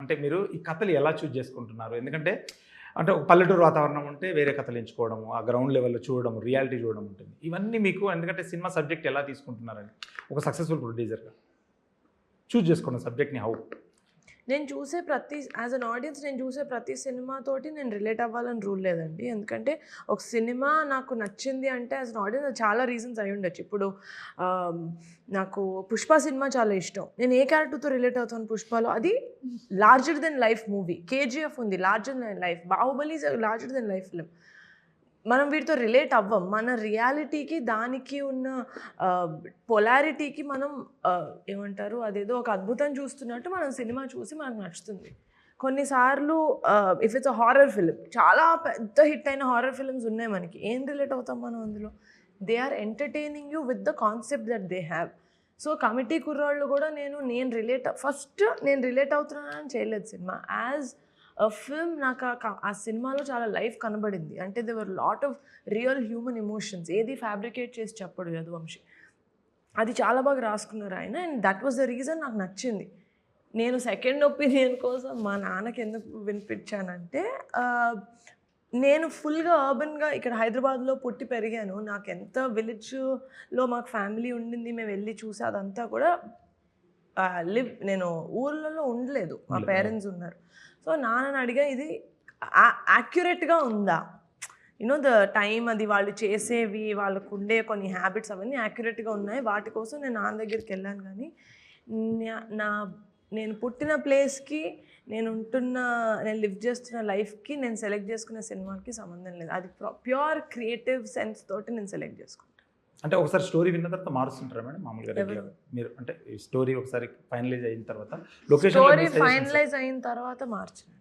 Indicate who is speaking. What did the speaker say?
Speaker 1: అంటే మీరు ఈ కథలు ఎలా చూజ్ చేసుకుంటున్నారు? ఎందుకంటే అంటే ఒక పల్లెటూరు వాతావరణం ఉంటే వేరే కథలు ఎంచుకోవడము, ఆ గ్రౌండ్ లెవెల్‌లో చూడడం, రియాలిటీ చూడడం ఉంటుంది. ఇవన్నీ మీకు ఎందుకంటే సినిమా సబ్జెక్ట్ ఎలా తీసుకుంటున్నారని ఒక సక్సెస్‌ఫుల్ ప్రొడ్యూసర్‌గా చూజ్ చేసుకోండి సబ్జెక్ట్‌ని హౌ?
Speaker 2: నేను చూసే ప్రతి యాజ్ అన్ ఆడియన్స్ నేను చూసే ప్రతి సినిమాతోటి నేను రిలేట్ అవ్వాలని రూల్ లేదండి. ఎందుకంటే ఒక సినిమా నాకు నచ్చింది అంటే యాజ్ అన్ ఆడియన్స్ చాలా రీజన్స్ అయి ఉండొచ్చు. ఇప్పుడు నాకు 'పుష్ప' సినిమా చాలా ఇష్టం. నేను ఏ క్యారెక్టర్‌తో రిలేట్ అవుతాను 'పుష్పలో'? అది larger than life movie. 'KGF' ఉంది larger than life. 'Baahubali' is larger than life film. మనం వీటితో రిలేట్ అవ్వం. మన రియాలిటీకి దానికి ఉన్న పొలారిటీకి మనం ఏమంటారు అదేదో ఒక అద్భుతం చూస్తున్నట్టు మనం సినిమా చూసి మనకు నచ్చుతుంది. కొన్నిసార్లు if it's a horror film, చాలా పెద్ద హిట్ అయిన హారర్ ఫిల్మ్స్ ఉన్నాయి మనకి. ఏం రిలేట్ అవుతాం మనం అందులో? They are entertaining you with the concept that they have. So committee కుర్రాళ్ళు కూడా నేను రిలేట్ అవుతున్నానని చేయలేదు సినిమా. యాజ్ ఫిల్మ్ నాకు ఆ సినిమాలో చాలా లైఫ్ కనబడింది. అంటే దేవర్ lot of real human emotions. ఏది ఫ్యాబ్రికేట్ చేసి చెప్పడు యదువంశి. అది చాలా బాగా రాసుకున్నారు ఆయన. And that was the reason నాకు నచ్చింది. నేను సెకండ్ ఒపీనియన్ కోసం మా నాన్నకి ఎందుకు వినిపించానంటే నేను ఫుల్గా అర్బన్గా ఇక్కడ హైదరాబాద్లో పుట్టి పెరిగాను. నాకు ఎంత విలేజ్లో మాకు ఫ్యామిలీ ఉండింది, మేము వెళ్ళి చూసి అదంతా కూడా నేను ఊర్లలో ఉండలేదు, మా పేరెంట్స్ ఉన్నారు. సో నాన్నని అడిగా ఇది యాక్యురేట్గా ఉందా, యూనో ద టైం, అది వాళ్ళు చేసేవి, వాళ్ళకు ఉండే కొన్ని హ్యాబిట్స్ అవన్నీ యాక్యురేట్గా ఉన్నాయి. వాటి కోసం నేను నాన్న దగ్గరికి వెళ్ళాను. కానీ నేను పుట్టిన ప్లేస్కి, నేను లివ్ చేస్తున్న లైఫ్కి, నేను సెలెక్ట్ చేసుకున్న సినిమాకి సంబంధం లేదు. అది ప్యూర్ క్రియేటివ్ సెన్స్ తోటి నేను సెలెక్ట్ చేసుకుంటాను.
Speaker 1: అంటే ఒకసారి స్టోరీ విన్న తర్వాత మారుస్తుంటారా మేడం మామూలుగా రెగ్యులర్ మీరు? అంటే స్టోరీ ఒకసారి ఫైనలైజ్ అయిన తర్వాత లొకేషన్
Speaker 2: స్టోరీ ఫైనలైజ్ అయిన తర్వాత మార్చాను.